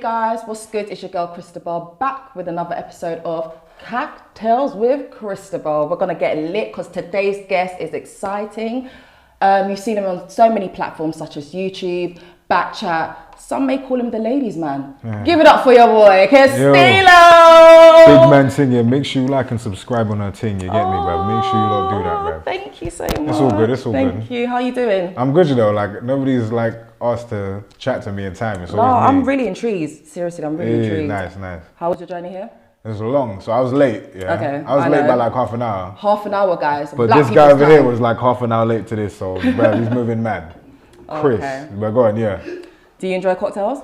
guys, what's good? It's your girl Christabel back with another episode of Cocktails with Christabel. We're gonna get lit because today's guest is exciting. You've seen him on so many platforms such as YouTube, BKCHAT. Some may call him the ladies' man. Yeah. Give it up for your boy, Castillo. Big man thing, yeah. Make sure you like and subscribe on our thing. You get me, bruv? Make sure you lot do that, bruv. Thank you so much. It's all good. It's all good. Thank you. How you doing? I'm good, you know. Like nobody's like asked to chat to me in time. It's always me. I'm really intrigued. Seriously, I'm really intrigued. Nice, nice. How was your journey here? It was long, so I was late. Yeah. Okay. I was late by like half an hour. Half an hour, guys. But this guy over here was like half an hour late to this, so bruv, he's moving mad. Chris, but go on, yeah. Do you enjoy cocktails?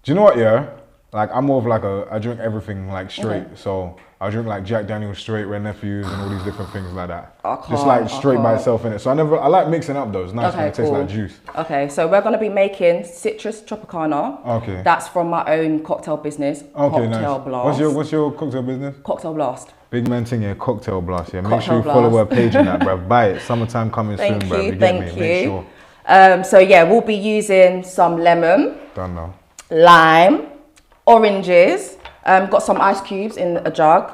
Do you know what, yeah? Like, I'm more of like I drink everything like straight. So I drink like Jack Daniel's straight, Red Nephews and all these different things like that. Just like straight by itself in it. So I like mixing up those. Nice when it tastes like juice. Okay, so we're gonna be making Citrus Tropicana. Okay. That's from my own cocktail business. Okay, Cocktail nice. Blast. What's your cocktail business? Cocktail Blast. Big man thing, yeah, Cocktail Blast, yeah. Make sure you follow our page in that, bruv. Buy it. Summertime coming soon, bruv. You get me? Make sure. So yeah, we'll be using some lemon. Done now. Lime, oranges, got some ice cubes in a jug.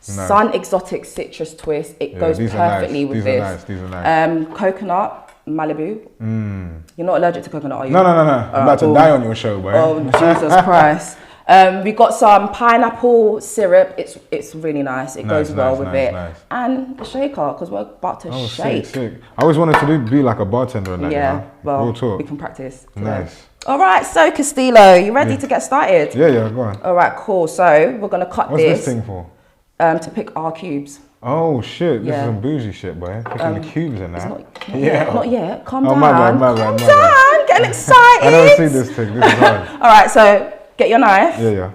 Nice. Sun Exotic Citrus Twist. It goes perfectly with this. These are nice. Coconut, Malibu. You're not allergic to coconut, are you? No. I'm about to die on your show, boy. Oh, Jesus Christ. We got some pineapple syrup. It's really nice. It goes well with it. Nice. And a shaker, because we're about to shake. Sick. I always wanted to be like a bartender in that, yeah, you know? well, real talk. We can practice. Nice. All right, so Castillo, you ready to get started? Yeah, go on. All right, cool. So we're gonna cut What's this thing for? To pick our cubes. Oh shit, this is some bougie shit, boy. Picking the cubes in that. Not yet. Calm down. My bad. Calm down. Getting excited. I don't see this thing. This is hard. All right, so get your knife. Yeah.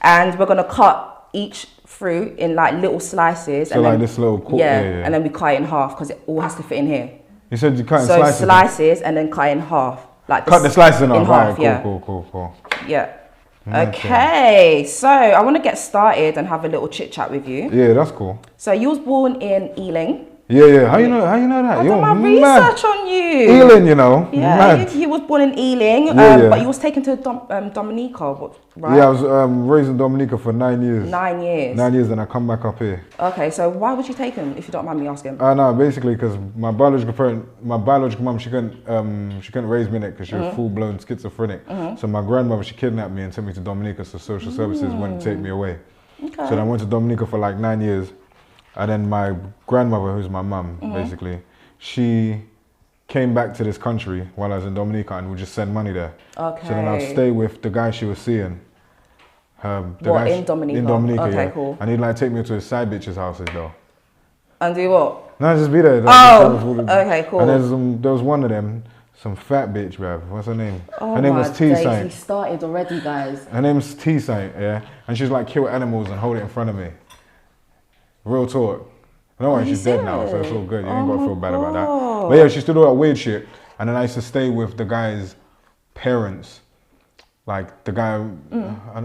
And we're gonna cut each fruit in like little slices. So and like then, this little and then we cut it in half because it all has to fit in here. You said you cut in slices? So slices and then cut in half. Like cut the slices in half. Right, yeah. Cool. Yeah. Okay, so I want to get started and have a little chit chat with you. Yeah, that's cool. So you was born in Ealing. Yeah. How you know that? I done my research on you. Ealing, you know. Yeah, you was born in Ealing, but you was taken to Dominica, right? Yeah, I was raised in Dominica for 9 years. 9 years. 9 years, then I come back up here. Okay, so why was you taken, if you don't mind me asking? No, basically because my biological mum, she couldn't raise me in it because she was full-blown schizophrenic. So my grandmother, she kidnapped me and took me to Dominica, so social services wouldn't take me away. Okay. So then I went to Dominica for like 9 years. And then my grandmother, who's my mum, basically, she came back to this country while I was in Dominica and would just send money there. Okay. So then I'd stay with the guy she was seeing. In Dominica? In Dominica, okay, cool. And he'd like take me to his side bitches' houses though. And do what? No, just be there. Okay, cool. And there was one of them, some fat bitch, bruv. What's her name? Oh, her name was T Saint. He started already, guys. Her name's T Saint, yeah. And she's like kill animals and hold it in front of me. Real talk. No worry, she's dead now, so it's all good. You ain't got to feel bad about that. But yeah, she used to do that weird shit. And then I used to stay with the guy's parents. Like the guy,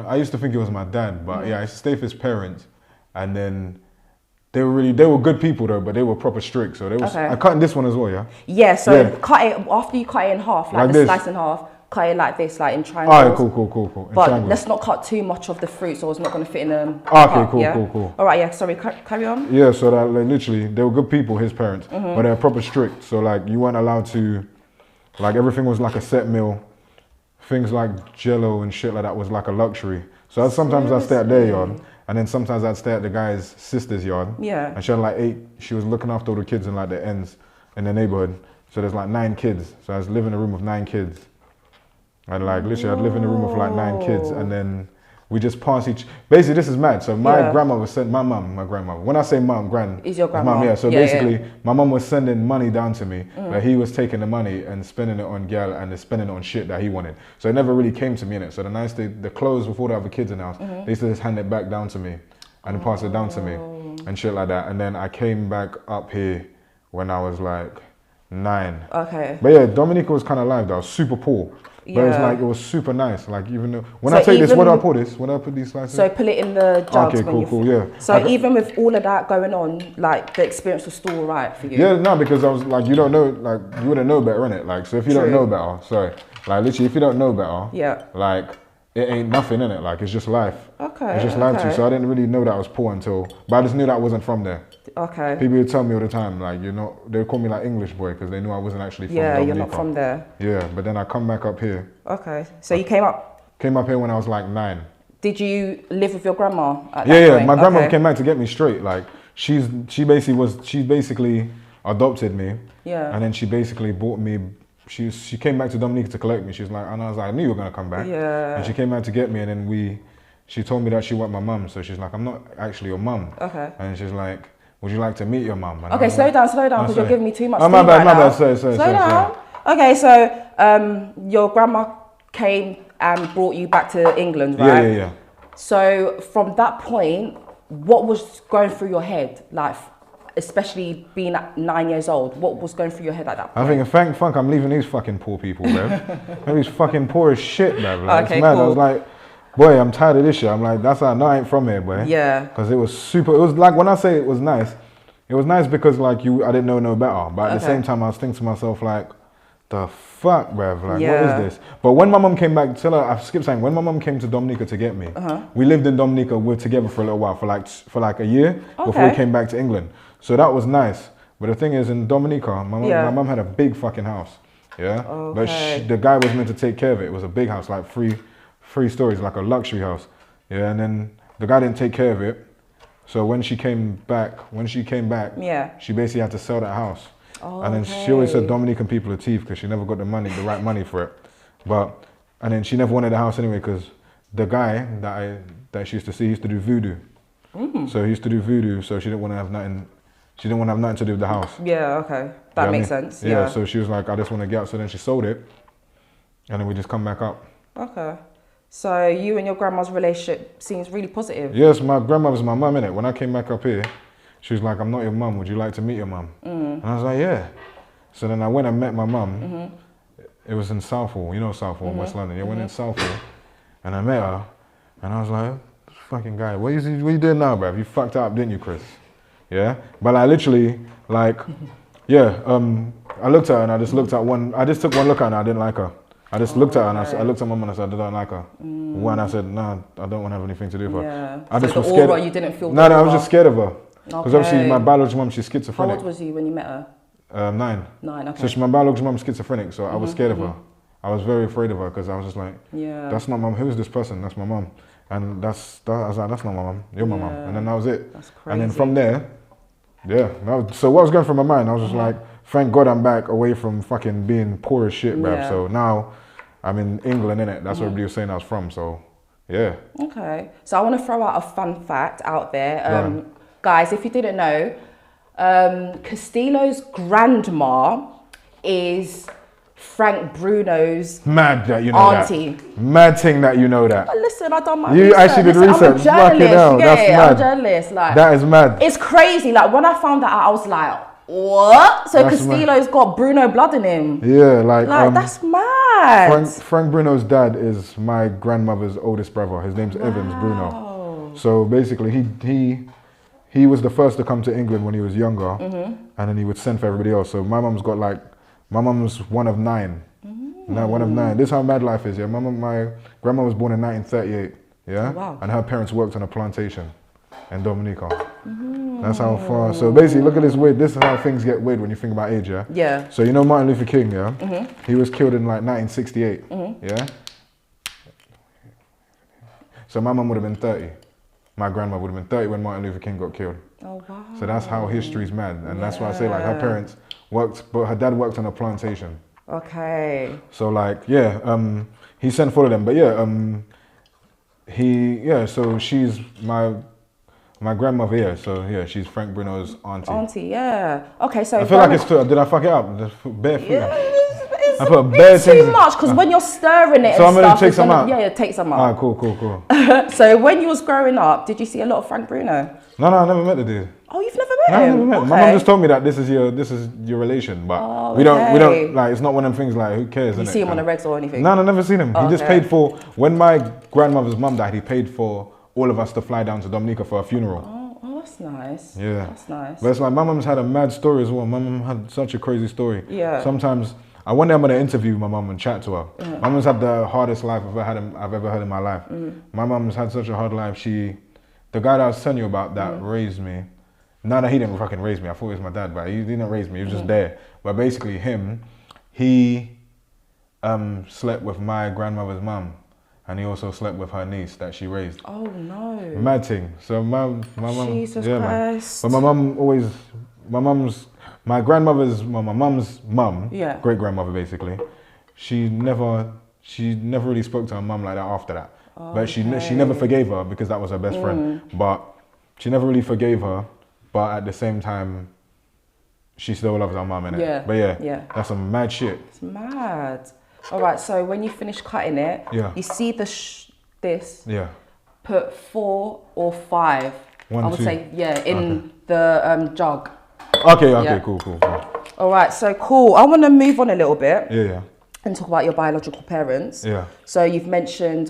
I used to think it was my dad, but yeah, I used to stay with his parents. And then they were good people though, but they were proper strict. So they was, I cut in this one as well, yeah? Yeah, so cut it, after you cut it in half, like the slice in half, cut it like this, like in triangles. Alright, cool. But let's not cut too much of the fruit, so it's not going to fit in a cool. Alright, yeah, sorry, carry on. Yeah, so that like literally, they were good people, his parents, but they were proper strict. So like you weren't allowed to, like everything was like a set meal. Things like Jello and shit like that was like a luxury. So sometimes I'd stay at their yard, and then sometimes I'd stay at the guy's sister's yard. Yeah. And she had like she was looking after all the kids in like the ends in the neighborhood. So there's like 9 kids. So I was living in a room with 9 kids. And like literally I'd live in a room with like 9 kids, and then we just pass basically this is mad. So my grandmother sent my grandmother. When I say mum, is your grandma? Mum, yeah. So basically my mum was sending money down to me, but he was taking the money and spending it on girl and spending it on shit that he wanted. So it never really came to me in it. So the clothes with all the other kids in the house, they used to just hand it back down to me and pass it down to me and shit like that. And then I came back up here when I was like 9. Okay. But yeah, Dominica was kind of live though. I was super poor. But it was super nice. Like even though when I take this, where do I pour this? Where do I put these slices? So put it in the jugs. Okay, cool, yeah. So even with all of that going on, like the experience was still alright for you. Yeah, no, because I was like, you don't know, like you wouldn't know better, innit? Like, so if you don't know better, sorry, like literally, if you don't know better, like it ain't nothing in it. Like it's just life. Okay. It's just life okay. too. So I didn't really know that I was poor but I just knew that I wasn't from there. Okay. People would tell me all the time, like they would call me like English boy because they knew I wasn't actually from Yeah, Dominica. you're not from there. Yeah, but then I come back up here. Okay. So you came up here when I was like 9. Did you live with your grandma at that Yeah. point? My grandma came back to get me straight. Like she basically adopted me. Yeah. And then she basically bought me. She came back to Dominica to collect me. She was like, and I was like, I knew you were gonna come back. Yeah. And she came back to get me, and then she told me that she wasn't my mum. So she's like, I'm not actually your mum. Okay. And she's like, would you like to meet your mum? Okay, slow down, because you're giving me too much. Oh, my bad, right now. Sorry. Slow down. Okay, so your grandma came and brought you back to England, right? Yeah. So from that point, what was going through your head, like, especially being at 9 years old? What was going through your head at that point? I think, thank fuck, I'm leaving these fucking poor people, bro. These fucking poor as shit, bro. Like, Okay, it's mad. cool. I was like, boy, I'm tired of this shit. I'm like, that's how I ain't from here, boy. Yeah. Because it was like, when I say it was nice because like I didn't know no better. But at the same time, I was thinking to myself like, the fuck, bruv? Like, Yeah. what is this? But when my mum came back, I skipped saying, when my mum came to Dominica to get me, we lived in Dominica, we were together for a little while, for like a year before we came back to England. So that was nice. But the thing is, in Dominica, my mum had a big fucking house. Yeah? Okay. But the guy was meant to take care of it. It was a big house, like three stories, like a luxury house. Yeah, and then the guy didn't take care of it. So when she came back, she basically had to sell that house. And then she always said Dominican people are thief because she never got the right money for it. And then she never wanted the house anyway because the guy that she used to see used to do voodoo. So he used to do voodoo, so she didn't want to have nothing. She didn't want to have nothing to do with the house. Yeah, okay. That makes sense. Yeah, so she was like, I just want to get out. So then she sold it, and then we just come back up. Okay. So you and your grandma's relationship seems really positive. Yes, my grandma was my mum, innit? When I came back up here, she was like, I'm not your mum, would you like to meet your mum? And I was like, yeah. So then I went and met my mum. It was in Southall, you know Southall in West London. I went in Southall, and I met her, and I was like, this fucking guy, what you doing now, bruv? You fucked up, didn't you, Chris? Yeah? But I literally, like, I looked at her and I just took one look at her and I didn't like her. I just looked at her and I looked at my mum and I said, I don't like her. One, I said, no, I don't want to have anything to do with her. Yeah. I just so was the scared. aura, you didn't feel No, I was just scared of her. Because Okay. obviously my biological mum, she's schizophrenic. How old was you when you met her? 9. 9, okay. So my biological mum's schizophrenic, so I was scared of her. I was very afraid of her because I was just like, that's not mum. Who is this person? That's my mum. And I was like, that's not my mum. You're my mum. And then that was it. That's crazy. And then from there, so what was going through my mind, I was just like, thank God I'm back away from fucking being poor as shit, bruv. Yeah. So now I'm in England, innit? That's where everybody was saying I was from, so yeah. Okay. So I want to throw out a fun fact out there. Guys, if you didn't know, Castillo's grandma is Frank Bruno's Mad that you know auntie. that. Mad thing that you know that. But listen, I done my You research. actually did Listen, research. I'm a Fucking journalist. hell, You get that's it? mad. I'm a journalist. Like, That is mad. it's crazy. Like when I found that out, I was like, what? So That's Castillo's got Bruno blood in him. Yeah, like That's mad. Frank Bruno's dad is my grandmother's oldest brother. His name's Evans Bruno. So basically, he was the first to come to England when he was younger, and then he would send for everybody else. So my mum's one of 9. No, one of 9. This is how mad life is. Yeah, my grandma was born in 1938. Yeah, Oh, wow. and her parents worked on a plantation in Dominica. That's how far. So basically, look at this weird. This is how things get weird when you think about age. Yeah. Yeah. So you know Martin Luther King. Yeah. He was killed in like 1968. Yeah. So my mum would have been 30. My grandma would have been 30 when Martin Luther King got killed. Oh wow. So that's how history's mad, and that's why I say like her parents worked, but her dad worked on a plantation. Okay. So like he sent for them, but so she's my grandmother, she's Frank Bruno's auntie. Auntie, yeah. Okay, so I feel like it's too, did I fuck it up? Bare food. It's I put a bare bit too things- much because when you're stirring it So and I'm gonna stuff, take it's some out? Yeah, take some out. Ah, cool. So when you was growing up, did you see a lot of Frank Bruno? No, I never met the dude. Oh, you've never No, met I him? never met him. My Okay. mum just told me that this is your relation, but Oh, we don't okay. like, it's not one of them things like, who cares? You innit? see him on the regs or anything? No, never seen him. He just Okay. paid for, when my grandmother's mum died, he paid for all of us to fly down to Dominica for a funeral. Oh, that's nice. Yeah. That's nice. But it's like, my mum's had a mad story as well. My mum had such a crazy story. Yeah. Sometimes I one day I'm gonna interview my mum and chat to her. My mum's had the hardest life I've ever had in my life. My mum's had such a hard life. The guy that I was telling you about that raised me. No, he didn't fucking raise me. I thought he was my dad, but he didn't raise me. He was just there. But basically, he slept with my grandmother's mum, and he also slept with her niece that she raised. Oh no! Mad thing. So my mum. Jesus Man. Christ. But my grandmother's my mum's mum, great grandmother basically. She never really spoke to her mum like that after that. But she never forgave her because that was her best friend. But she never really forgave her. But at the same time, she still loves her mum, innit? Yeah. But yeah, that's some mad shit. It's mad. All right, so when you finish cutting it, you see this. Yeah. Put 4 or 5. One, I would two. say, in the jug. Okay, cool. All right, so cool. I want to move on a little bit. Yeah. And talk about your biological parents. Yeah. So you've mentioned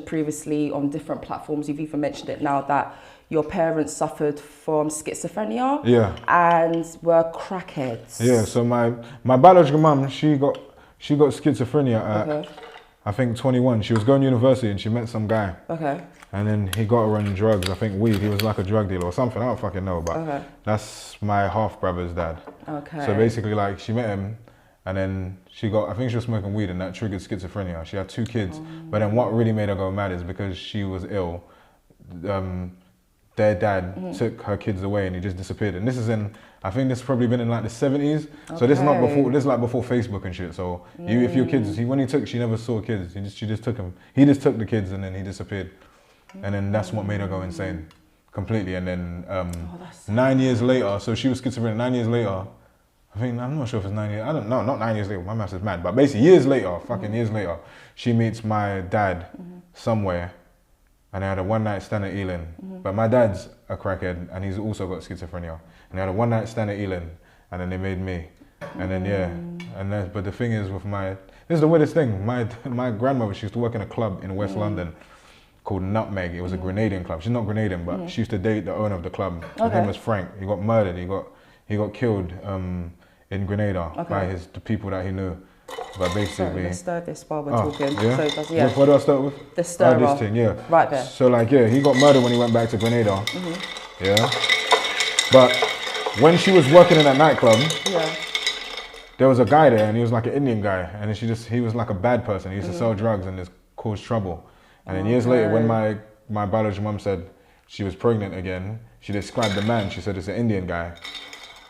previously on different platforms. You've even mentioned it now that your parents suffered from schizophrenia. Yeah. And were crackheads. Yeah. So my biological mum, she got schizophrenia at I think 21. She was going to university and she met some guy. Okay. And then he got her on drugs. I think weed. He was like a drug dealer or something. I don't fucking know, but that's my half brother's dad. Okay. So basically, like, she met him. And then I think she was smoking weed and that triggered schizophrenia. She had 2 kids. But then what really made her go mad is because she was ill, their dad took her kids away and he just disappeared. And I think this has probably been in like the 70s. So this is not before, this is like before Facebook and shit. So if your kids, she never saw kids. She just took him. He just took the kids and then he disappeared. And then that's what made her go insane completely. And then 9 years later, so she was schizophrenic. 9 years later, I'm not sure if it's 9 years. I don't know, not 9 years later. My maths is mad. But basically, years later, years later, she meets my dad somewhere, and they had a one-night stand at Ealing. But my dad's a crackhead, and he's also got schizophrenia. And they had a one-night stand at Ealing, and then they made me. And then but the thing is, this is the weirdest thing. My grandmother, she used to work in a club in West London called Nutmeg. It was a Grenadian club. She's not Grenadian, but she used to date the owner of the club. His name was Frank. He got murdered. He got killed in Grenada by the people that he knew. But basically... Let's stir this while we're talking. Yeah? So What do I start with? The stirrer. This thing, yeah. Right there. So he got murdered when he went back to Grenada. Yeah. But when she was working in that nightclub, there was a guy there and he was like an Indian guy. And he was like a bad person. He used to sell drugs and just cause trouble. And then years later, when my biological mum said she was pregnant again, she described the man. She said it's an Indian guy.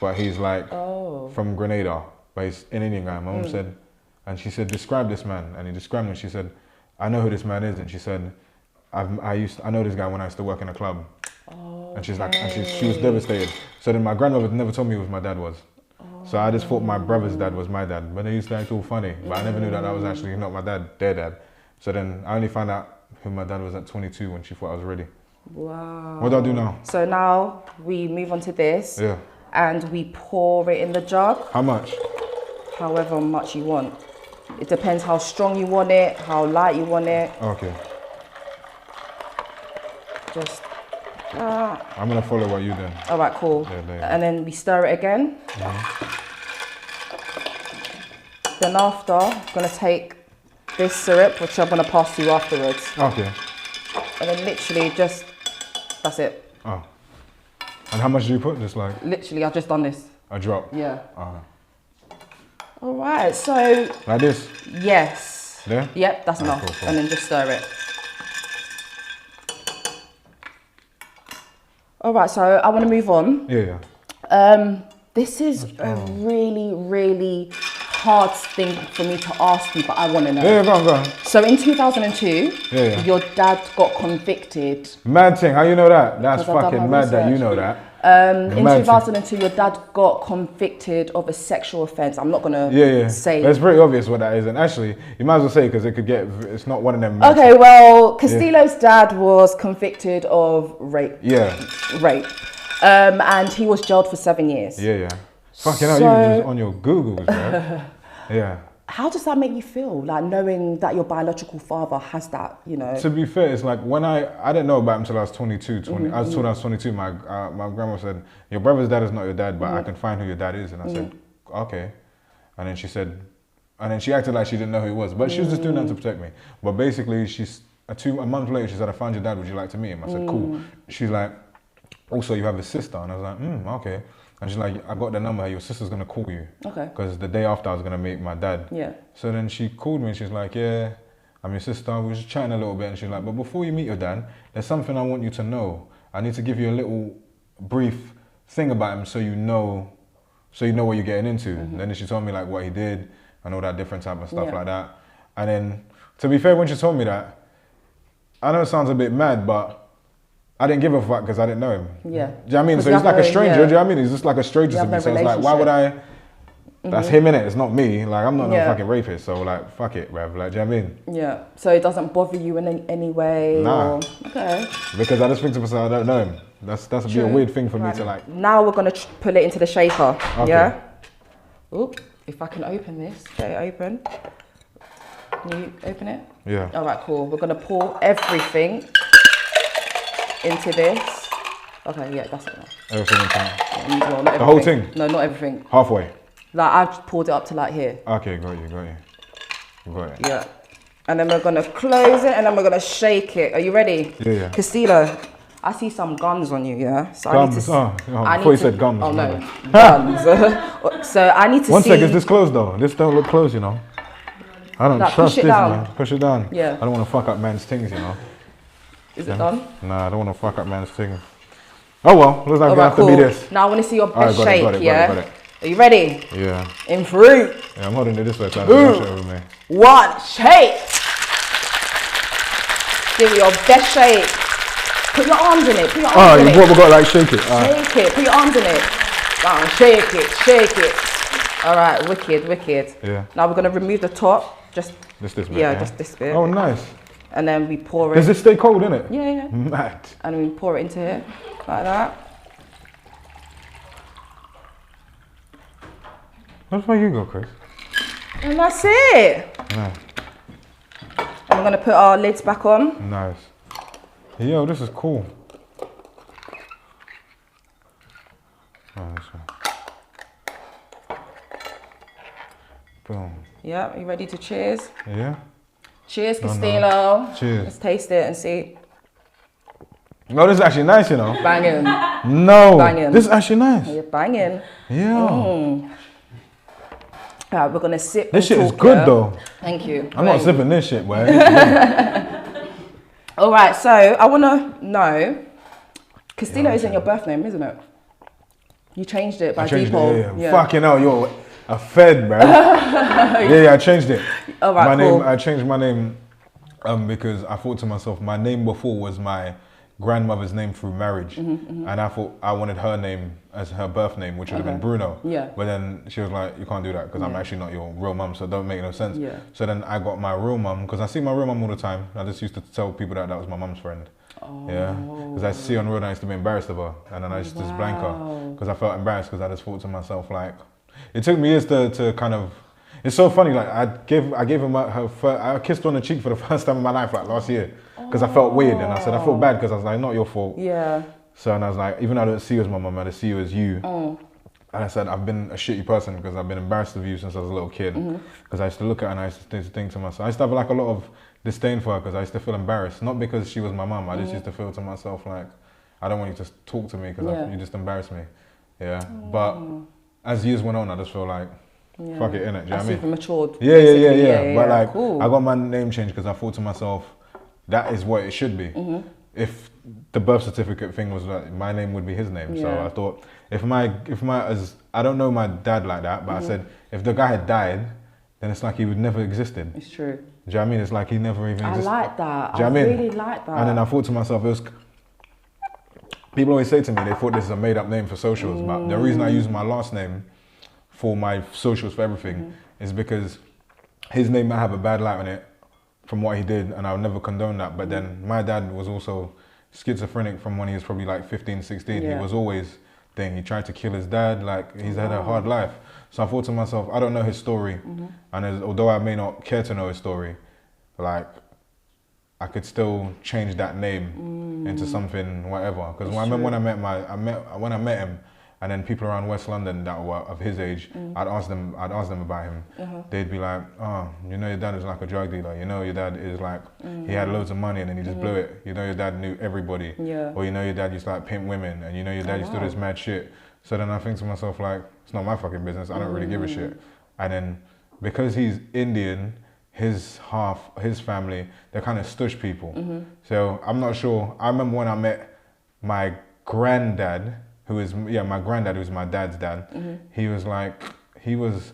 But he's like from Grenada, but he's an Indian guy. My mum said, and she said, describe this man. And he described him. She said, I know who this man is. And she said, I know this guy when I used to work in a club. And she's like, she was devastated. So then my grandmother never told me who my dad was. So I just thought my brother's dad was my dad. But they used to act all funny. But I never knew that was actually not my dad, their dad. So then I only found out who my dad was at 22 when she thought I was ready. Wow. What do I do now? So now we move on to this. Yeah. And we pour it in the jug. How much? However much you want. It depends how strong you want it, how light you want it. Okay. Just... I'm going to follow what you did. All right, cool. Yeah. And then we stir it again. Then after, I'm going to take this syrup, which I'm going to pass to you afterwards. Okay. And then literally just... That's it. Oh. And how much do you put? Just like... Literally, I've just done this. A drop? Yeah. All right, so... Like this? Yes. Yeah? Yep, that's enough. Cool. And then just stir it. All right, so I want to move on. Yeah. This is a really, really hard thing for me to ask you, but I want to know. Yeah, go on. So in 2002, your dad got convicted. Mad thing, how you know that? That's fucking mad that you know that. In 2002, your dad got convicted of a sexual offence. I'm not going to say... But it's pretty obvious what that is. And actually, you might as well say because it could get... It's not one of them... Okay, well, Castillo's dad was convicted of rape. Yeah. Rape. And he was jailed for 7 years. Yeah. Fucking hell, you were just on your Googles, bro. Yeah. How does that make you feel? Like knowing that your biological father has that, you know? To be fair, it's like when I didn't know about him until I was 22. I was told I was 22. My grandma said, your brother's dad is not your dad, but I can find who your dad is. And I said, okay. And then she said, and then she acted like she didn't know who he was, but she was just doing that to protect me. But basically, a month later, she said, I found your dad, would you like to meet him? I said, cool. She's like, also you have a sister. And I was like, okay. And she's like, I got the number, your sister's gonna call you. Okay. Because the day after I was gonna meet my dad. Yeah. So then she called me and she's like, yeah, I'm your sister. We were just chatting a little bit and she's like, but before you meet your dad, there's something I want you to know. I need to give you a little brief thing about him so you know what you're getting into. Then she told me like what he did and all that different type of stuff like that. And then, to be fair, when she told me that, I know it sounds a bit mad, but I didn't give a fuck because I didn't know him. Yeah. Do you know what I mean? So he's like a stranger, do you know what I mean? He's just like a stranger to me. So it's like, why would I, that's him innit, it's not me. Like, I'm not no fucking rapist, so like, fuck it, bruv. Like, do you know what I mean? Yeah. So it doesn't bother you in any way? Nah. Or, okay. Because I just think to myself, I don't know him. That's be a weird thing for me to like. Now we're gonna pull it into the shaker, okay. Yeah? Oop, if I can open this, get it open. Can you open it? Yeah. All right, cool. We're gonna pour everything into this. Okay, yeah, that's enough. Everything into it. Well, not the whole thing? No, not everything. Halfway? Like, I've poured it up to like here. Okay, got you. Got it. Yeah. And then we're gonna close it and then we're gonna shake it. Are you ready? Yeah. Castillo, I see some guns on you, yeah? So gums? I before you said gums. Oh, no. Guns. So I need to see... One sec, is this closed though? This don't look closed, you know? I don't trust this, man. Push it down. Yeah. I don't want to fuck up man's things, you know? Is it done? Nah, I don't want to fuck up man's things. Oh well, looks like we have to be this. Now I want to see your best shake, got it. Are you ready? Yeah. In 3. Yeah, I'm holding it this way so I don't push it over me. 1, shake! Give it your best shake. Put your arms in it, what we got, like shake it? Shake it, put your arms in it. Shake it. All right, wicked. Yeah. Now we're gonna remove the top. Just this bit. Yeah, just this bit. Oh, nice. And then we pour it. Does it stay cold, innit? Yeah. Mad. And we pour it into here, like that. That's where you go, Chris. And that's it. Nice. And we're gonna put our lids back on. Nice. Yo, this is cool. Oh, this one. Boom. Yeah, you ready to cheers? Yeah. Cheers, Castillo. Cheers. Let's taste it and see. No, this is actually nice, you know. Banging. No. Banging. This is actually nice. You're banging. Yeah. Alright, we're gonna sip. This shit is good though. Thank you. I'm not sipping this shit, boy. Alright, so I wanna know, Castillo isn't your birth name, isn't it? You changed it by default. Yeah. Fucking hell, you're a fed, bro. yeah, I changed it. Alright, cool. I changed my name because I thought to myself, my name before was my grandmother's name through marriage, and I thought I wanted her name as her birth name, which would have been Bruno. Yeah. But then she was like, you can't do that because I'm actually not your real mum, so it don't make no sense. Yeah. So then I got my real mum because I see my real mum all the time. I just used to tell people that was my mum's friend. Oh. Yeah. Because I see her on the road and I used to be embarrassed of her, and then I used to just blank her because I felt embarrassed because I just thought to myself like, it took me years to kind of. It's so funny, like I gave him I kissed her on the cheek for the first time in my life, like last year, because I felt weird, and I said I felt bad because I was like, not your fault. Yeah. So and I was like, even though I don't see you as my mum, I just see you as you. And I said I've been a shitty person because I've been embarrassed of you since I was a little kid. Because I used to look at her and I used to think to myself, I used to have like a lot of disdain for her because I used to feel embarrassed, not because she was my mum. I just used to feel to myself like, I don't want you to talk to me because you just embarrass me. Yeah. But as years went on, I just feel like. Fuck it, innit? Do you know what I mean? You've matured. Yeah. But like, I got my name changed because I thought to myself, that is what it should be. If the birth certificate thing was like, my name would be his name. So I thought, I don't know my dad like that, but I said, if the guy had died, then it's like he would never existed. It's true. Do you know what I mean? It's like he never even existed. I like that. Do you know what I mean? Really like that. And then I thought to myself, people always say to me, they thought this is a made up name for socials, but the reason I use my last name for my socials for everything is because his name might have a bad light on it from what he did, and I'll never condone that. But then my dad was also schizophrenic from when he was probably like 15, 16. He was always he tried to kill his dad, like he's had a hard life. So I thought to myself, I don't know his story, and although I may not care to know his story, like I could still change that name into something whatever. Because when I met him, And then people around West London that were of his age, I'd ask them about him. They'd be like, oh, you know your dad is like a drug dealer. You know your dad is like, he had loads of money and then he just blew it. You know your dad knew everybody. Or you know your dad used to like pimp women, and you know your dad used to do this mad shit. So then I think to myself like, it's not my fucking business. I don't really give a shit. And then because he's Indian, his family, they're kind of stush people. So I'm not sure. I remember when I met my granddad, my granddad, who's my dad's dad, he was like, his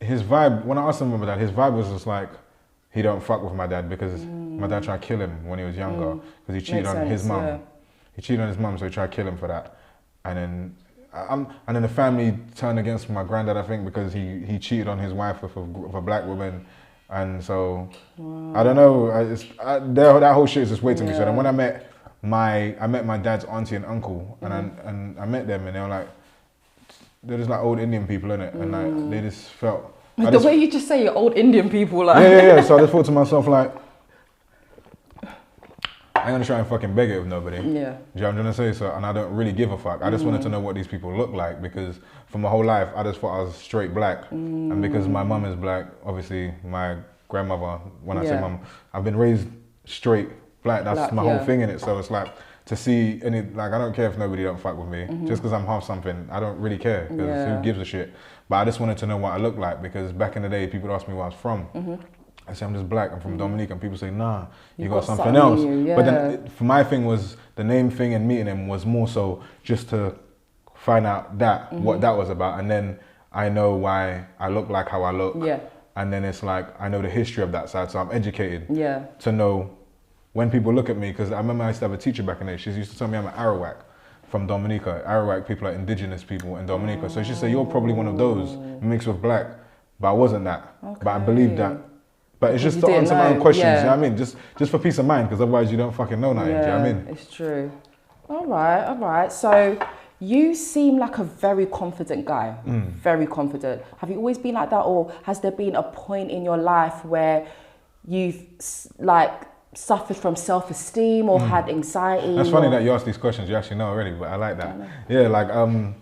vibe, when I asked him about that, his vibe was just like, he don't fuck with my dad because my dad tried to kill him when he was younger because he cheated on his mum. Yeah. He cheated on his mum, so he tried to kill him for that. And then the family turned against my granddad, I think, because he cheated on his wife with a black woman. And so, I don't know, that whole shit is just way too much. So then when I met my dad's auntie and uncle, and I met them, and they were like, they're just like old Indian people, innit? And like they just felt. The way you just say you're old Indian people, like. Yeah. So I just thought to myself like, I ain't gonna try and fucking beg it with nobody. Yeah. Do you know what I'm trying to say? So, and I don't really give a fuck. I just wanted to know what these people look like, because for my whole life I just thought I was straight black, and because my mum is black, obviously my grandmother. When I say mum, I've been raised straight. That's my whole thing in it. So it's like to see any, like, I don't care if nobody don't fuck with me just because I'm half something. I don't really care, because who gives a shit. But I just wanted to know what I look like, because back in the day people asked me where I was from. I say I'm just black, I'm from Dominica, and people say nah, you got something else. But then for my thing was the name thing, and meeting him was more so just to find out that what that was about, and then I know why I look like how I look. And then it's like I know the history of that side, so I'm educated to know. When people look at me, because I remember I used to have a teacher back in the day, she used to tell me I'm an Arawak from Dominica. Arawak people are indigenous people in Dominica. So she said, you're probably one of those mixed with black. But I wasn't that. But I believed that. But it's just to answer my own questions, you know what I mean? Just for peace of mind, because otherwise you don't fucking know nothing, do you know what I mean? It's true. All right. So you seem like a very confident guy, very confident. Have you always been like that, or has there been a point in your life where you've like suffered from self-esteem or had anxiety? That's funny that you ask these questions. You actually know already, but I like that. Yeah, like, do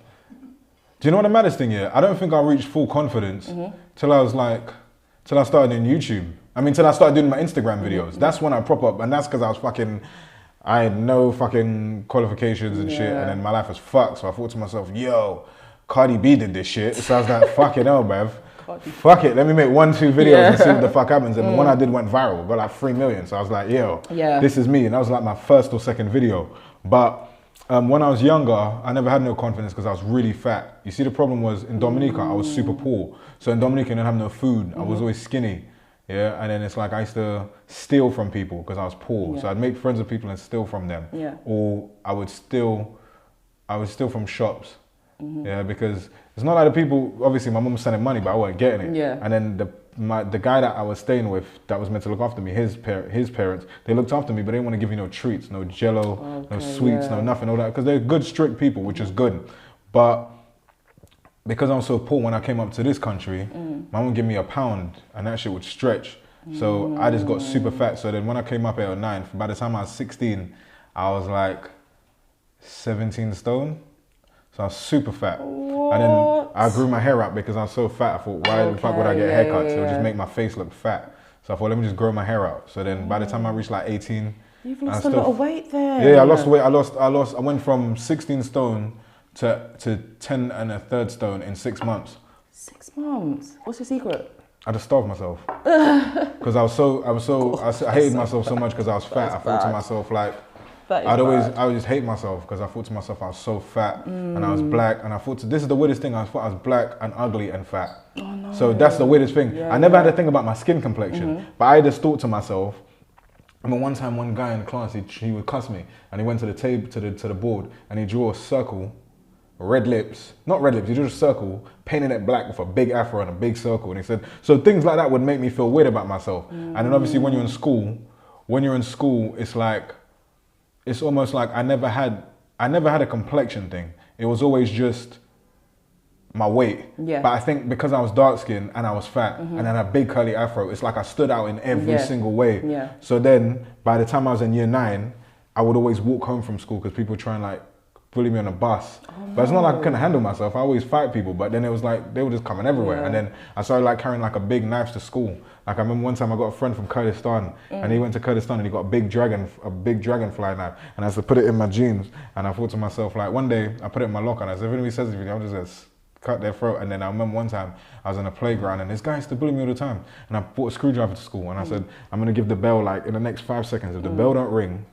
you know what the maddest thing is? I don't think I reached full confidence till I started doing YouTube. I mean, till I started doing my Instagram videos. That's when I prop up, and that's because I had no fucking qualifications and shit, and then my life was fucked. So I thought to myself, yo, Cardi B did this shit. So I was like, fucking hell, bruv. Fuck it, let me make 1-2 videos and see what the fuck happens. And the one I did went viral, got like 3 million. So I was like, yo, this is me. And that was like my first or second video. But when I was younger, I never had no confidence because I was really fat. You see, the problem was in Dominica, I was super poor. So in Dominica, I didn't have no food. I was always skinny. Yeah, and then it's like I used to steal from people because I was poor. So I'd make friends with people and steal from them. Or I would steal from shops. Yeah, because it's not like the people, obviously my mum was sending money, but I wasn't getting it. And then the guy that I was staying with that was meant to look after me, his parents, they looked after me, but they didn't want to give me no treats, no jello, no sweets, no nothing, all that, because they're good, strict people, which is good. But because I was so poor, when I came up to this country, my mum gave me £1 and that shit would stretch. So I just got super fat. So then when I came up at 9, by the time I was 16, I was like 17 stone. So I was super fat. And then I grew my hair out because I was so fat. I thought, why the fuck would I get haircuts? It would just make my face look fat. So I thought, let me just grow my hair out. So then by the time I reached like 18... You've lost a lot of weight there. Yeah, I lost weight. I went from 16 stone to 10 1/3 stone in 6 months. 6 months? What's your secret? I just starved myself. Because I hated myself so much because I was fat. I thought to myself like, I would just hate myself because I thought to myself I was so fat and I was black, and I thought this is the weirdest thing, I thought I was black and ugly and fat. Oh, no. So that's the weirdest thing. I never had to think about my skin complexion, but I just thought to myself, I mean, one time one guy in the class, he would cuss me, and he went to the table, to the board, and he drew a circle, red lips, not red lips, he drew a circle, painted it black with a big afro and a big circle, and he said, so things like that would make me feel weird about myself. And then obviously when you're in school, it's like, it's almost like I never had a complexion thing. It was always just my weight. But I think because I was dark skinned and I was fat and then a big curly afro, it's like I stood out in every single way. So then by the time I was in year 9, I would always walk home from school because people try and like bully me on the bus. But it's not like I couldn't handle myself. I always fight people, but then it was like, they were just coming everywhere. And then I started like carrying like a big knife to school. Like I remember one time I got a friend from Kurdistan and he went to Kurdistan and he got a big dragonfly knife. And I had to put it in my jeans. And I thought to myself, like one day I put it in my locker and I said, if anybody says anything, I'm just gonna cut their throat. And then I remember one time I was in a playground and this guy used to bully me all the time. And I brought a screwdriver to school and I said, I'm gonna give the bell like in the next 5 seconds. If the bell don't ring,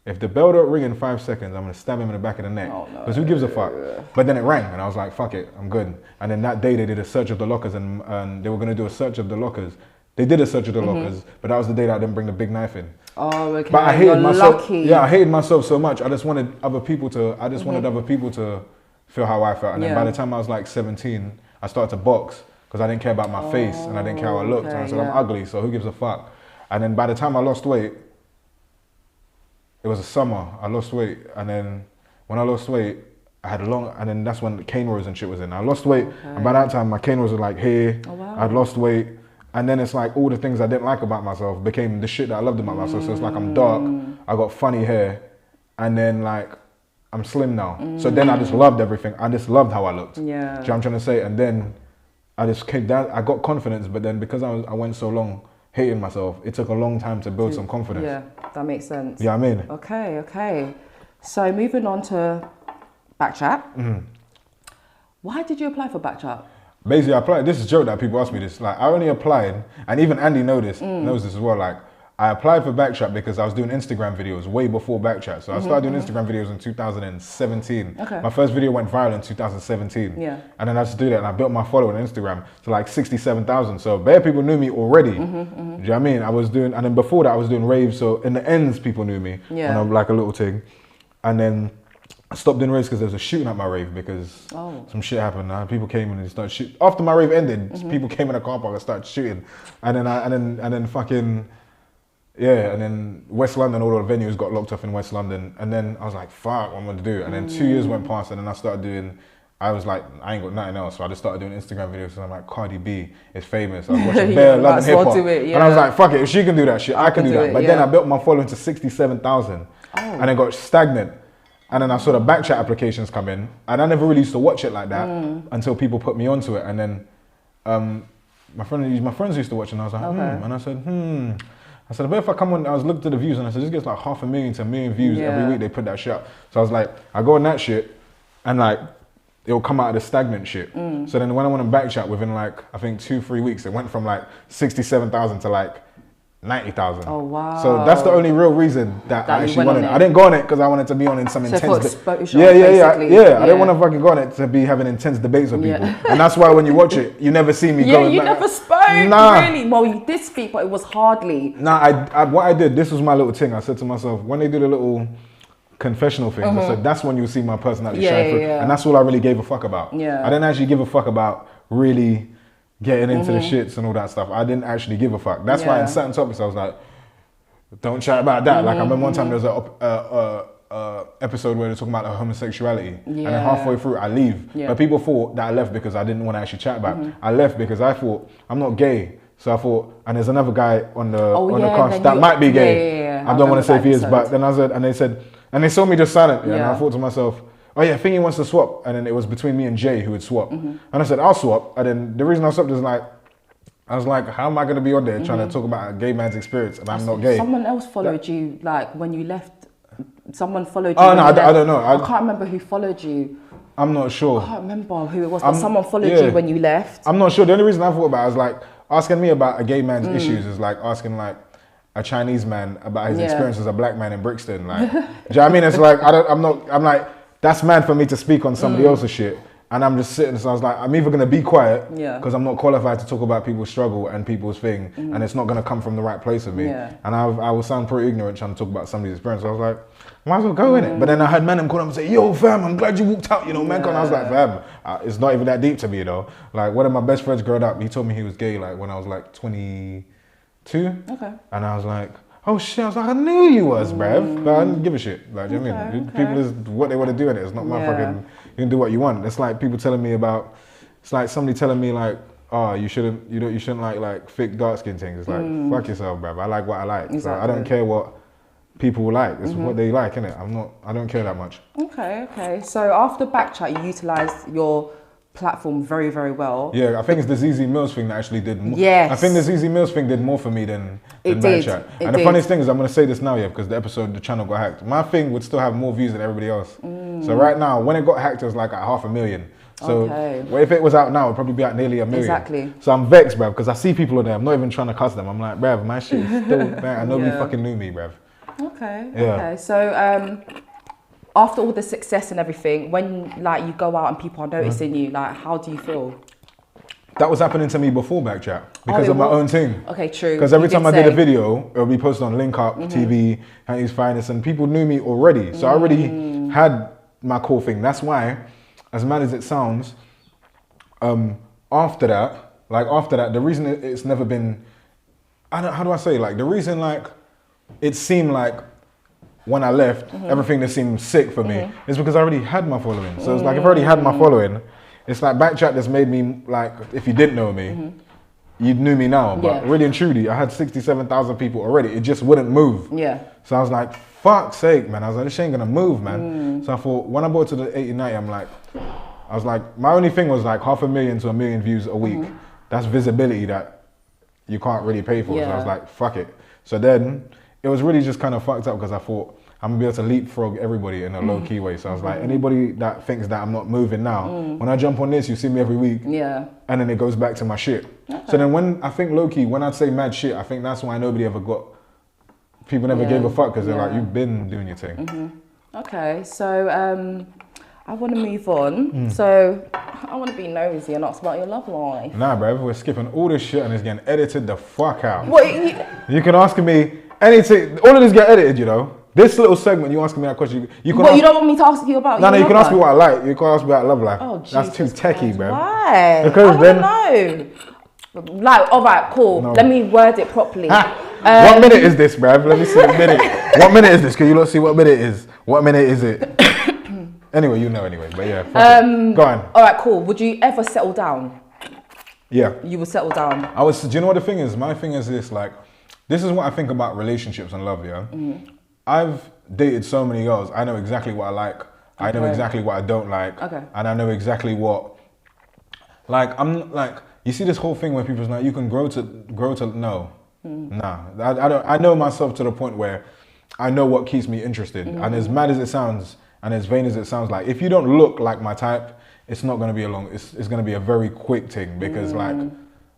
in 5 seconds, I'm gonna stab him in the back of the neck. Because who gives a fuck? But then it rang and I was like, fuck it, I'm good. And then that day they did a search of the lockers and they were gonna do a search of the lockers. They did a search of the lockers, but that was the day that I didn't bring the big knife in. Oh, okay. But I hated myself. Lucky. Yeah, I hated myself so much. I just wanted other people to, feel how I felt. And then by the time I was like 17, I started to box because I didn't care about my face and I didn't care how I looked. And I said, I'm ugly, so who gives a fuck? And then by the time I lost weight, it was a summer, I lost weight. And then when I lost weight, I had and then that's when the cane rows and shit was in. I lost weight, and by that time my cane rows were like here. Oh, wow. I'd lost weight. And then it's like all the things I didn't like about myself became the shit that I loved about myself. So it's like I'm dark, I got funny hair, and then like I'm slim now. So then I just loved everything. I just loved how I looked. Yeah. Do you know what I'm trying to say? And then I just came down, I got confidence, but then because I went so long hating myself, it took a long time to build some confidence. Yeah, that makes sense. Yeah, I mean. Okay. So moving on to BKCHAT. Why did you apply for BKCHAT? Basically, I applied. This is a joke that people ask me this. Like, I only applied, and even Andy knows this as well. Like, I applied for BKCHAT because I was doing Instagram videos way before BKCHAT. So I started doing Instagram videos in 2017. Okay. My first video went viral in 2017. Yeah. And then I just did that, and I built my following on Instagram to like 67,000. So bare people knew me already. Do you know what I mean? I was doing, and then before that, I was doing raves. So in the ends, people knew me. Yeah. And I'm like a little thing, and then I stopped doing raves because there was a shooting at my rave because some shit happened. People came in and started shooting. After my rave ended, people came in the car park and started shooting. And then fucking, yeah, and then West London, all the venues got locked off in West London. And then I was like, fuck, what am I gonna do? And then 2 years went past and then I started doing, I was like, I ain't got nothing else. So I just started doing Instagram videos. So I'm like, Cardi B is famous. I was watching bare London hip hop. And I was like, fuck it, if she can do that shit, I can do that. But then I built my following to 67,000 and it got stagnant. And then I saw the BKCHAT applications come in, and I never really used to watch it like that until people put me onto it. And then my friends used to watch it, and I was like, and I said, I said, I bet if I come on, I was looking at the views, and I said, this gets like 500,000 to 1 million views every week. They put that shit up. So I was like, I go on that shit, and like it'll come out of the stagnant shit. So then when I went on BKCHAT, within like I think 2-3 weeks, it went from like 67,000 to like 90,000. Oh wow! So that's the only real reason that I actually wanted it. I didn't go on it because I wanted to be on in some intense. I didn't want to fucking go on it to be having intense debates with people, and that's why when you watch it, you never see me going. You never spoke. Really? Well, you did speak, but it was hardly. What I did. This was my little thing. I said to myself when they do the little confessional things, I said that's when you'll see my personality shine through, and that's all I really gave a fuck about. Yeah. I didn't actually give a fuck about really getting into the shits and all that stuff. I didn't actually give a fuck. That's why in certain topics I was like, don't chat about that. Like I remember one time there was a episode where they're talking about homosexuality, and then halfway through I leave. But people thought that I left because I didn't want to actually chat about it. I left because I thought I'm not gay. So I thought, and there's another guy on the cast that might be gay. I don't want to say if he is, but then I said, and they saw me just silent, and I thought to myself, oh yeah, I think he wants to swap. And then it was between me and Jay who would swap. And I said, I'll swap. And then the reason I swapped is like, I was like, how am I going to be on there trying to talk about a gay man's experience and I'm not gay? Someone else followed you, like when you left, someone followed you. Oh no, I don't know. I can't remember who followed you. I'm not sure. I can't remember who it was, but someone followed you when you left. I'm not sure. The only reason I thought about it was like, asking me about a gay man's issues is like asking like a Chinese man about his experience as a black man in Brixton. Like, do you know what I mean? It's like, I'm like, that's mad for me to speak on somebody else's shit. And I'm just sitting, so I was like, I'm either going to be quiet because I'm not qualified to talk about people's struggle and people's thing, and it's not going to come from the right place of me. And I will sound pretty ignorant trying to talk about somebody's experience. So I was like, might as well go in it. But then I heard man come and say, yo fam, I'm glad you walked out, you know, man. And I was like, fam, it's not even that deep to me, you know. Like one of my best friends growing up, he told me he was gay like when I was like 22. Okay. And I was like, oh shit, I was like, I knew you was, bruv. But I didn't give a shit. Like, do you know what I mean? People is what they want to do in it. It's not my fucking, you can do what you want. It's like people telling me about, it's like somebody telling me like, oh, you shouldn't like thick dark skin things. It's like, fuck yourself, bruv. I like what I like. Exactly. So I don't care what people like. It's what they like, innit? I don't care that much. Okay. So after BKCHAT, you utilised your platform very, very well. Yeah, I think it's the ZZ Mills thing that actually did more. Yes. I think the ZZ Mills thing did more for me than BKCHAT. And the funniest thing is, I'm going to say this now, yeah, because the channel got hacked. My thing would still have more views than everybody else. So right now, when it got hacked, it was like at 500,000. So well, if it was out now, it'd probably be at nearly 1 million. Exactly. So I'm vexed, bruv, because I see people on there. I'm not even trying to cuss them. I'm like, bruv, my shit is still there and nobody fucking knew me, bruv. Okay. So after all the success and everything, when like you go out and people are noticing you, like how do you feel? That was happening to me before BKCHAT because of my own thing. Okay, true. Because every time I did a video, it would be posted on Link Up TV, Handy's Finest, and people knew me already. So I already had my core thing. That's why, as mad as it sounds, after that, the reason it's never been, how do I say, like the reason like it seemed like when I left, everything that seemed sick for me is because I already had my following. So it's like if I already had my following, it's like BKCHAT just made me like, if you didn't know me, you knew me now. But really and truly, I had 67,000 people already. It just wouldn't move. Yeah. So I was like, fuck's sake, man. I was like, this ain't gonna move, man. So I thought, when I bought to the 80, 90, I was like, my only thing was like 500,000 to 1 million views a week. That's visibility that you can't really pay for. So I was like, fuck it. So then it was really just kind of fucked up because I thought I'm gonna be able to leapfrog everybody in a low key way. So I was like, anybody that thinks that I'm not moving now, when I jump on this, you see me every week. Yeah. And then it goes back to my shit. So then when I think low key, when I'd say mad shit, I think that's why nobody ever got, people never gave a fuck because they're like, you've been doing your thing. Okay, so I want to move on. So I want to be nosy and ask about your love life. Nah, bruv, we're skipping all this shit and it's getting edited the fuck out. What, you can ask me anything, all of this get edited, you know. This little segment, you asking me that question, you can. What, you don't want me to ask you about? No, you can ask me what I like. You can ask me about love life. Oh, Jesus that's too techie, bruv. Why? Because I know. Like, all right, cool. No. Let me word it properly. What minute is this, bruv? Let me see the minute. What minute is this? Can you not see what minute it is? What minute is it? Anyway, you know anyway. But yeah, go on. All right, cool. Would you ever settle down? Yeah. You would settle down. Do you know what the thing is? My thing is this, like, this is what I think about relationships and love, yeah? I've dated so many girls. I know exactly what I like. I know exactly what I don't like. And I know exactly what, like, I'm like, you see this whole thing where people's like, you can grow to no. Nah, I know myself to the point where I know what keeps me interested. And as mad as it sounds, and as vain as it sounds, like, if you don't look like my type, it's not gonna be it's gonna be a very quick thing because like,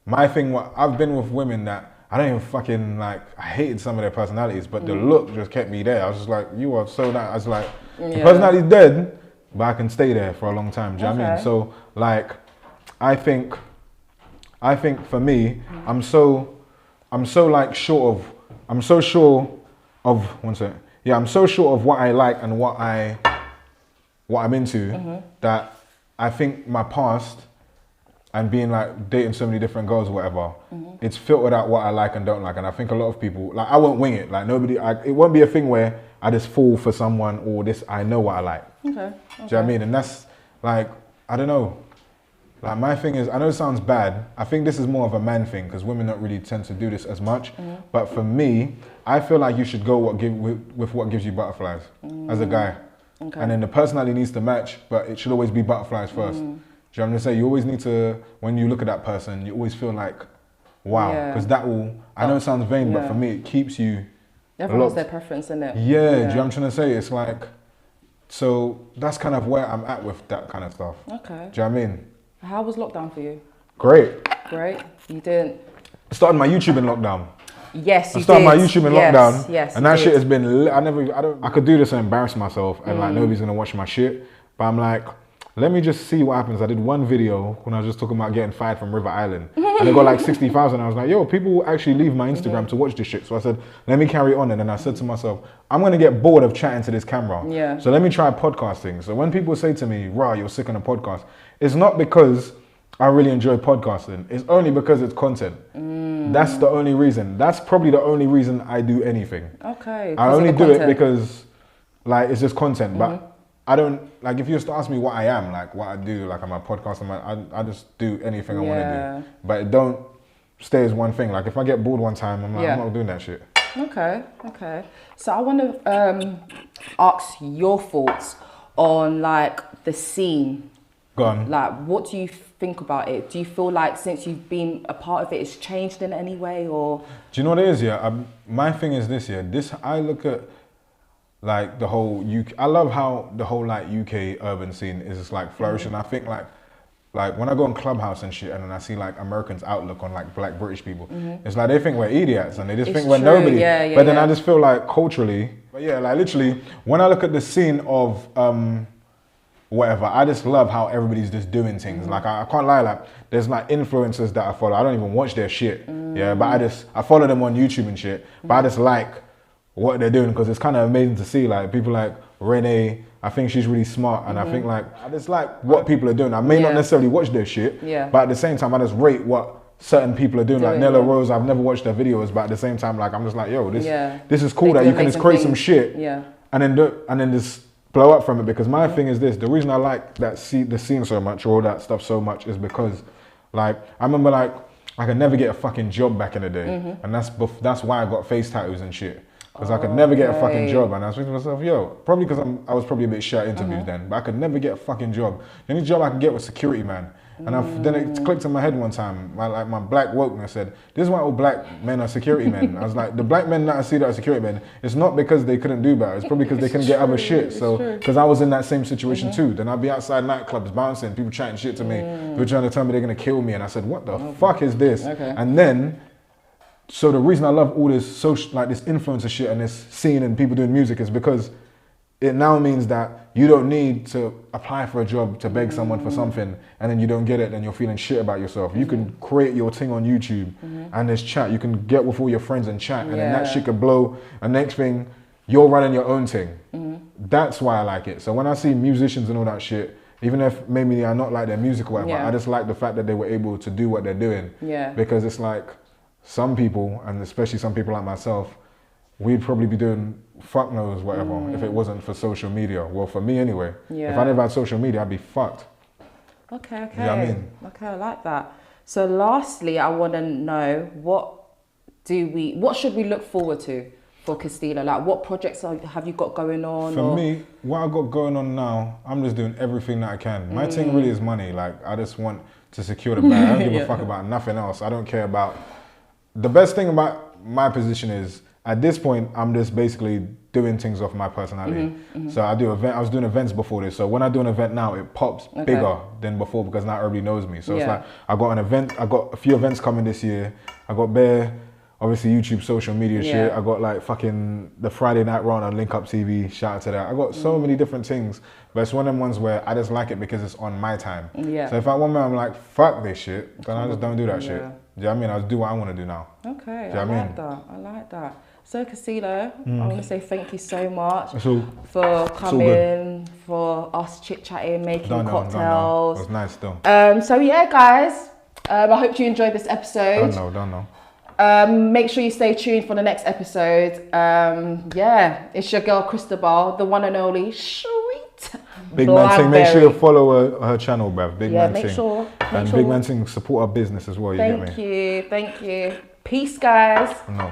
my thing, I've been with women that I don't even fucking like, I hated some of their personalities, but the look just kept me there. I was just like, you are so nice. I was like, the personality's dead, but I can stay there for a long time. Do you know what I mean? So like, I think for me, I'm so like sure of what I like and what I'm into that I think my past and being like dating so many different girls or whatever, it's filtered out what I like and don't like. And I think a lot of people, like, I won't wing it. Like it won't be a thing where I just fall for someone or this, I know what I like. Do you know what I mean? And that's like, I don't know. Like my thing is, I know it sounds bad. I think this is more of a man thing because women don't really tend to do this as much. But for me, I feel like you should go with what gives you butterflies as a guy. And then the personality needs to match, but it should always be butterflies first. Do you know what I'm saying? You always need to, when you look at that person, you always feel like, wow. Because that will, I know it sounds vain, but for me, it keeps you. Everyone has their preference, in it. Yeah, do you know what I'm trying to say? It's like, so that's kind of where I'm at with that kind of stuff. Okay. Do you know what I mean? How was lockdown for you? Great. You didn't? I started my YouTube in lockdown. Yes, I started my YouTube in lockdown. Yes, and that shit has been, I could do this and embarrass myself and like nobody's gonna watch my shit. But I'm like, let me just see what happens. I did one video when I was just talking about getting fired from River Island. And it got like 60,000. I was like, yo, people will actually leave my Instagram to watch this shit. So I said, let me carry on. And then I said to myself, I'm going to get bored of chatting to this camera. Yeah. So let me try podcasting. So when people say to me, rah, you're sick on a podcast, it's not because I really enjoy podcasting. It's only because it's content. That's the only reason. That's probably the only reason I do anything. Okay. I only do it because like it's just content. But I don't, like, if you used to ask me what I am, like what I do, like I'm a podcaster, I just do anything I want to do. But it don't stay as one thing. Like if I get bored one time, I'm like, I'm not doing that shit. Okay. So I want to ask your thoughts on like the scene. Go on. Like, what do you think about it? Do you feel like since you've been a part of it, it's changed in any way, or? Do you know what it is? Yeah, my thing is this. Yeah, I look at like the whole UK. I love how the whole like UK urban scene is just like flourishing. I think like when I go on Clubhouse and shit, and then I see like Americans' outlook on like Black British people, it's like they think we're idiots and they just think we're nobody. Yeah, but then I just feel like culturally, but yeah, like literally, when I look at the scene of whatever, I just love how everybody's just doing things. Like I can't lie, like there's like influencers that I follow. I don't even watch their shit. Yeah, but I follow them on YouTube and shit. But I just like what they're doing because it's kind of amazing to see like people like Renee. I think she's really smart, and I think like I just like what people are doing. I may not necessarily watch their shit, but at the same time I just rate what certain people are doing. Like Nella Rose, I've never watched her videos, but at the same time like I'm just like, yo, this is cool that you can just create some shit, and then just blow up from it. Because my thing is this: the reason I like the scene so much, or all that stuff so much, is because like I remember like I could never get a fucking job back in the day, and that's why I got face tattoos and shit. Because I could never get a fucking job, and I was thinking to myself, yo, probably because I was probably a bit shy at interviews then, but I could never get a fucking job. The only job I could get was security man. And then it clicked in my head one time, my black wokeness said, this is why all black men are security men. I was like, the black men that I see that are security men, it's not because they couldn't do better, it's probably because they couldn't get other shit. So, because I was in that same situation too. Then I'd be outside nightclubs bouncing, people chatting shit to me, people trying to tell me they're gonna kill me, and I said, what the fuck is this? And then, so the reason I love all this social, like this influencer shit and this scene and people doing music is because it now means that you don't need to apply for a job to beg someone for something, and then you don't get it and you're feeling shit about yourself. You can create your thing on YouTube and there's chat. You can get with all your friends and chat, and then that shit could blow. And next thing, you're running your own thing. That's why I like it. So when I see musicians and all that shit, even if maybe I not like their music or whatever, I just like the fact that they were able to do what they're doing. Because it's like, some people, and especially some people like myself, we'd probably be doing fuck knows whatever if it wasn't for social media. Well, for me anyway. If I never had social media, I'd be fucked. Okay. You know what I mean? Okay, I like that. So lastly, I want to know what should we look forward to for Castillo? Like, what projects have you got going on? For me, what I got going on now, I'm just doing everything that I can. My thing really is money. Like, I just want to secure the bag. I don't give a fuck about nothing else. I don't care about. The best thing about my position is, at this point, I'm just basically doing things off my personality. So I was doing events before this. So when I do an event now, it pops bigger than before because now everybody knows me. So it's like, I got a few events coming this year. I got obviously YouTube, social media shit. I got like fucking the Friday night run on Link Up TV, shout out to that. I got so many different things, but it's one of them ones where I just like it because it's on my time. So if at one moment I'm like, fuck this shit, then I just don't do that shit. Do you know what I mean? I'll do what I want to do now. Okay, I like that. So Castillo, I want to say thank you so much for coming, for us chit-chatting, making cocktails. It was nice though. So yeah, guys, I hope you enjoyed this episode. Don't know. Make sure you stay tuned for the next episode. It's your girl Christabel, the one and only sweet Big Man Ting, make sure you follow her channel, bruv. Big Man Ting. Make sure. Big Man Ting support our business as well, you get me? Thank you. Peace, guys. No.